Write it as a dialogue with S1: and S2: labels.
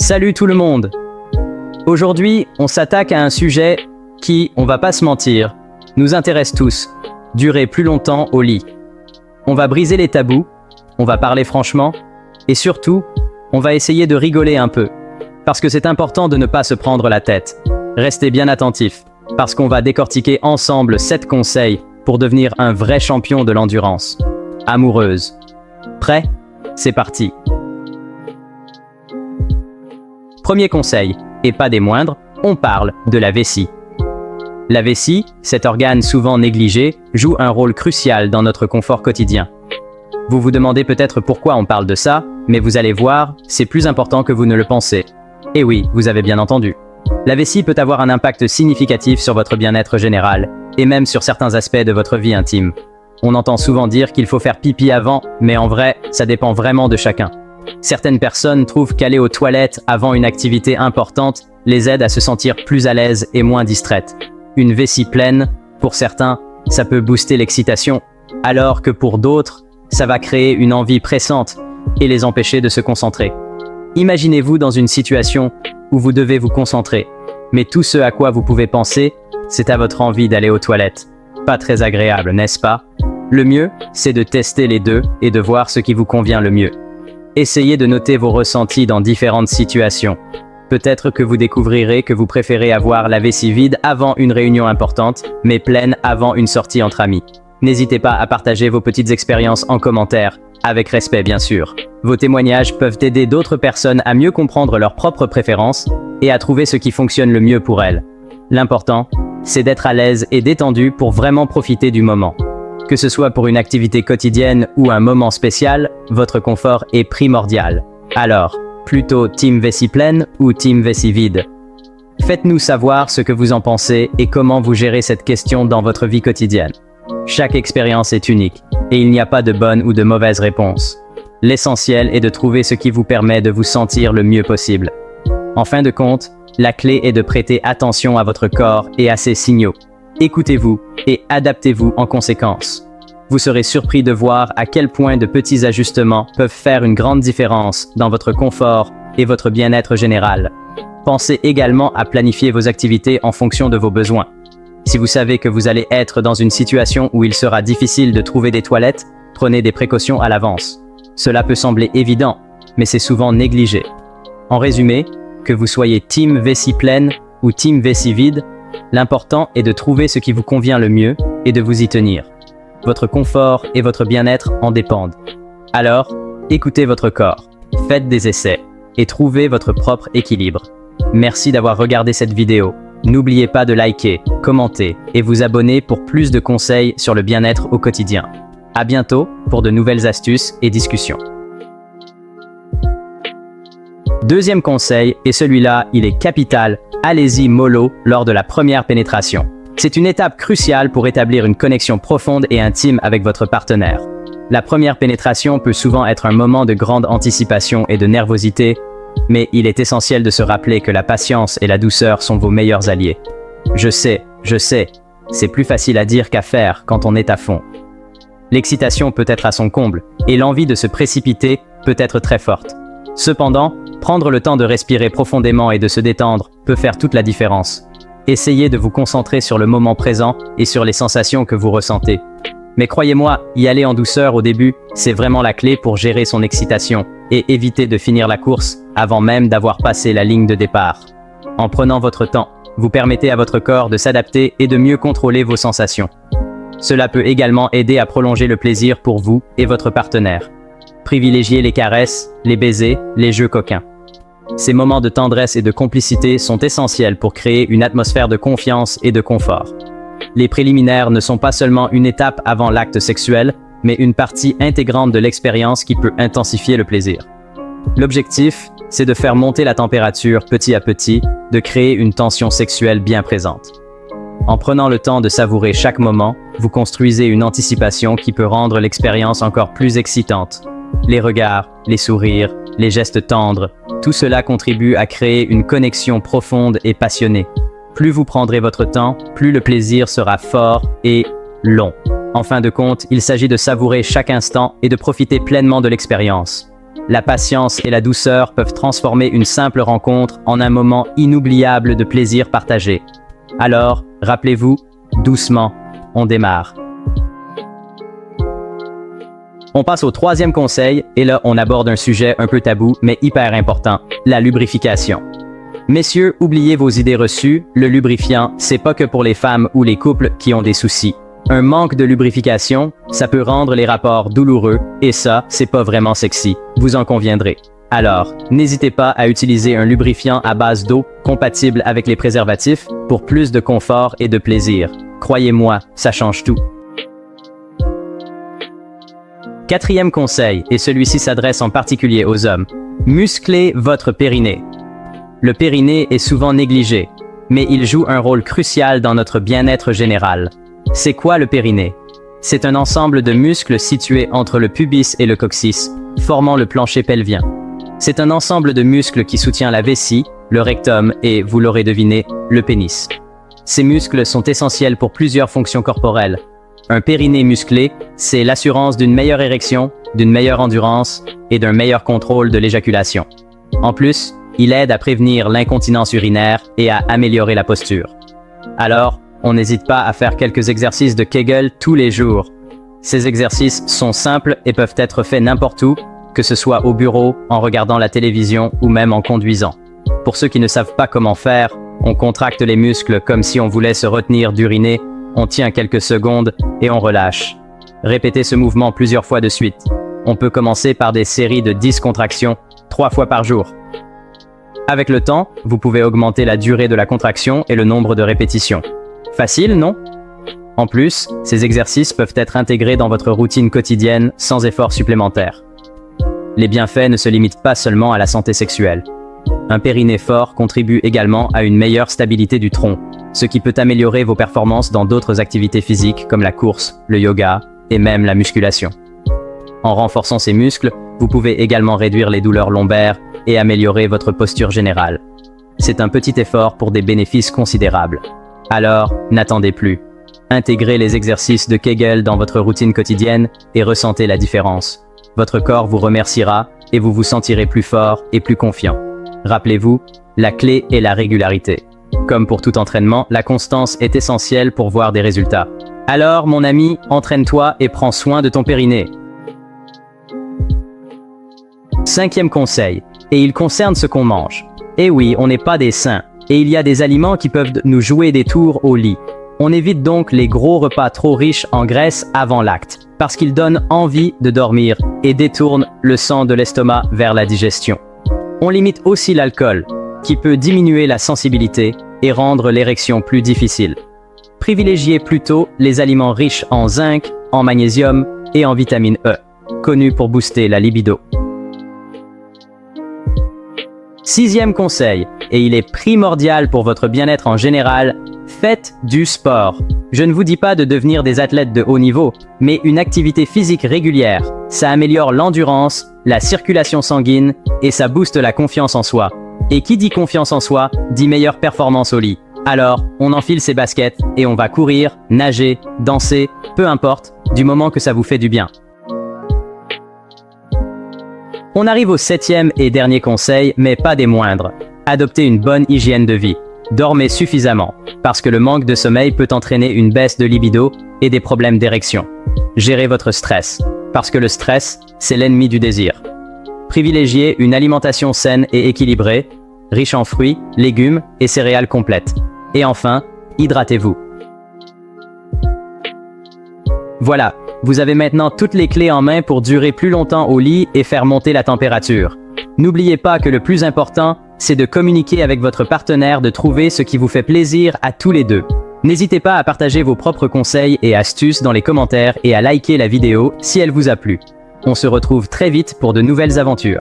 S1: Salut tout le monde! Aujourd'hui, on s'attaque à un sujet qui, on va pas se mentir, nous intéresse tous, durer plus longtemps au lit. On va briser les tabous, on va parler franchement, et surtout, on va essayer de rigoler un peu. Parce que c'est important de ne pas se prendre la tête. Restez bien attentifs, parce qu'on va décortiquer ensemble 7 conseils pour devenir un vrai champion de l'endurance. Amoureuse. Prêt? C'est parti. Premier conseil, et pas des moindres, on parle de la vessie. La vessie, cet organe souvent négligé, joue un rôle crucial dans notre confort quotidien. Vous vous demandez peut-être pourquoi on parle de ça, mais vous allez voir, c'est plus important que vous ne le pensez. Et oui, vous avez bien entendu. La vessie peut avoir un impact significatif sur votre bien-être général, et même sur certains aspects de votre vie intime. On entend souvent dire qu'il faut faire pipi avant, mais en vrai, ça dépend vraiment de chacun. Certaines personnes trouvent qu'aller aux toilettes avant une activité importante les aide à se sentir plus à l'aise et moins distraites. Une vessie pleine, pour certains, ça peut booster l'excitation, alors que pour d'autres, ça va créer une envie pressante et les empêcher de se concentrer. Imaginez-vous dans une situation où vous devez vous concentrer, mais tout ce à quoi vous pouvez penser, c'est à votre envie d'aller aux toilettes. Pas très agréable, n'est-ce pas? Le mieux, c'est de tester les deux et de voir ce qui vous convient le mieux. Essayez de noter vos ressentis dans différentes situations. Peut-être que vous découvrirez que vous préférez avoir la vessie vide avant une réunion importante, mais pleine avant une sortie entre amis. N'hésitez pas à partager vos petites expériences en commentaire, avec respect bien sûr. Vos témoignages peuvent aider d'autres personnes à mieux comprendre leurs propres préférences et à trouver ce qui fonctionne le mieux pour elles. L'important, c'est d'être à l'aise et détendu pour vraiment profiter du moment. Que ce soit pour une activité quotidienne ou un moment spécial, votre confort est primordial. Alors, plutôt team vessie pleine ou team vessie vide? Faites-nous savoir ce que vous en pensez et comment vous gérez cette question dans votre vie quotidienne. Chaque expérience est unique, et il n'y a pas de bonne ou de mauvaise réponse. L'essentiel est de trouver ce qui vous permet de vous sentir le mieux possible. En fin de compte, la clé est de prêter attention à votre corps et à ses signaux. Écoutez-vous et adaptez-vous en conséquence. Vous serez surpris de voir à quel point de petits ajustements peuvent faire une grande différence dans votre confort et votre bien-être général. Pensez également à planifier vos activités en fonction de vos besoins. Si vous savez que vous allez être dans une situation où il sera difficile de trouver des toilettes, prenez des précautions à l'avance. Cela peut sembler évident, mais c'est souvent négligé. En résumé, que vous soyez team vessie pleine ou team vessie vide, l'important est de trouver ce qui vous convient le mieux et de vous y tenir. Votre confort et votre bien-être en dépendent. Alors, écoutez votre corps, faites des essais et trouvez votre propre équilibre. Merci d'avoir regardé cette vidéo. N'oubliez pas de liker, commenter et vous abonner pour plus de conseils sur le bien-être au quotidien. À bientôt pour de nouvelles astuces et discussions. Deuxième conseil, et celui-là, il est capital, allez-y mollo lors de la première pénétration. C'est une étape cruciale pour établir une connexion profonde et intime avec votre partenaire. La première pénétration peut souvent être un moment de grande anticipation et de nervosité, mais il est essentiel de se rappeler que la patience et la douceur sont vos meilleurs alliés. Je sais, c'est plus facile à dire qu'à faire quand on est à fond. L'excitation peut être à son comble, et l'envie de se précipiter peut être très forte. Cependant, prendre le temps de respirer profondément et de se détendre peut faire toute la différence. Essayez de vous concentrer sur le moment présent et sur les sensations que vous ressentez. Mais croyez-moi, y aller en douceur au début, c'est vraiment la clé pour gérer son excitation et éviter de finir la course avant même d'avoir passé la ligne de départ. En prenant votre temps, vous permettez à votre corps de s'adapter et de mieux contrôler vos sensations. Cela peut également aider à prolonger le plaisir pour vous et votre partenaire. Privilégiez les caresses, les baisers, les jeux coquins. Ces moments de tendresse et de complicité sont essentiels pour créer une atmosphère de confiance et de confort. Les préliminaires ne sont pas seulement une étape avant l'acte sexuel, mais une partie intégrante de l'expérience qui peut intensifier le plaisir. L'objectif, c'est de faire monter la température petit à petit, de créer une tension sexuelle bien présente. En prenant le temps de savourer chaque moment, vous construisez une anticipation qui peut rendre l'expérience encore plus excitante. Les regards, les sourires, les gestes tendres, tout cela contribue à créer une connexion profonde et passionnée. Plus vous prendrez votre temps, plus le plaisir sera fort et long. En fin de compte, il s'agit de savourer chaque instant et de profiter pleinement de l'expérience. La patience et la douceur peuvent transformer une simple rencontre en un moment inoubliable de plaisir partagé. Alors, rappelez-vous, doucement, on démarre. On passe au troisième conseil, et là, on aborde un sujet un peu tabou, mais hyper important, la lubrification. Messieurs, oubliez vos idées reçues, le lubrifiant, c'est pas que pour les femmes ou les couples qui ont des soucis. Un manque de lubrification, ça peut rendre les rapports douloureux, et ça, c'est pas vraiment sexy, vous en conviendrez. Alors, n'hésitez pas à utiliser un lubrifiant à base d'eau, compatible avec les préservatifs, pour plus de confort et de plaisir. Croyez-moi, ça change tout. Quatrième conseil, et celui-ci s'adresse en particulier aux hommes. Musclez votre périnée. Le périnée est souvent négligé, mais il joue un rôle crucial dans notre bien-être général. C'est quoi le périnée? C'est un ensemble de muscles situés entre le pubis et le coccyx, formant le plancher pelvien. C'est un ensemble de muscles qui soutient la vessie, le rectum et, vous l'aurez deviné, le pénis. Ces muscles sont essentiels pour plusieurs fonctions corporelles. Un périnée musclé, c'est l'assurance d'une meilleure érection, d'une meilleure endurance et d'un meilleur contrôle de l'éjaculation. En plus, il aide à prévenir l'incontinence urinaire et à améliorer la posture. Alors, on n'hésite pas à faire quelques exercices de Kegel tous les jours. Ces exercices sont simples et peuvent être faits n'importe où, que ce soit au bureau, en regardant la télévision ou même en conduisant. Pour ceux qui ne savent pas comment faire, on contracte les muscles comme si on voulait se retenir d'uriner, on tient quelques secondes et on relâche. Répétez ce mouvement plusieurs fois de suite. On peut commencer par des séries de 10 contractions, 3 fois par jour. Avec le temps, vous pouvez augmenter la durée de la contraction et le nombre de répétitions. Facile, non? En plus, ces exercices peuvent être intégrés dans votre routine quotidienne sans effort supplémentaire. Les bienfaits ne se limitent pas seulement à la santé sexuelle. Un périnée fort contribue également à une meilleure stabilité du tronc, ce qui peut améliorer vos performances dans d'autres activités physiques comme la course, le yoga et même la musculation. En renforçant ces muscles, vous pouvez également réduire les douleurs lombaires et améliorer votre posture générale. C'est un petit effort pour des bénéfices considérables. Alors, n'attendez plus. Intégrez les exercices de Kegel dans votre routine quotidienne et ressentez la différence. Votre corps vous remerciera et vous vous sentirez plus fort et plus confiant. Rappelez-vous, la clé est la régularité. Comme pour tout entraînement, la constance est essentielle pour voir des résultats. Alors, mon ami, entraîne-toi et prends soin de ton périnée. Cinquième conseil, et il concerne ce qu'on mange. Eh oui, on n'est pas des saints, et il y a des aliments qui peuvent nous jouer des tours au lit. On évite donc les gros repas trop riches en graisse avant l'acte, parce qu'ils donnent envie de dormir et détournent le sang de l'estomac vers la digestion. On limite aussi l'alcool, qui peut diminuer la sensibilité et rendre l'érection plus difficile. Privilégiez plutôt les aliments riches en zinc, en magnésium et en vitamine E, connus pour booster la libido. Sixième conseil, et il est primordial pour votre bien-être en général, faites du sport. Je ne vous dis pas de devenir des athlètes de haut niveau, mais une activité physique régulière. Ça améliore l'endurance, la circulation sanguine et ça booste la confiance en soi. Et qui dit confiance en soi, dit meilleure performance au lit. Alors, on enfile ses baskets et on va courir, nager, danser, peu importe, du moment que ça vous fait du bien. On arrive au septième et dernier conseil, mais pas des moindres. Adoptez une bonne hygiène de vie. Dormez suffisamment, parce que le manque de sommeil peut entraîner une baisse de libido et des problèmes d'érection. Gérez votre stress, parce que le stress, c'est l'ennemi du désir. Privilégiez une alimentation saine et équilibrée, riche en fruits, légumes et céréales complètes. Et enfin, hydratez-vous. Voilà, vous avez maintenant toutes les clés en main pour durer plus longtemps au lit et faire monter la température. N'oubliez pas que le plus important, c'est de communiquer avec votre partenaire, de trouver ce qui vous fait plaisir à tous les deux. N'hésitez pas à partager vos propres conseils et astuces dans les commentaires et à liker la vidéo si elle vous a plu. On se retrouve très vite pour de nouvelles aventures.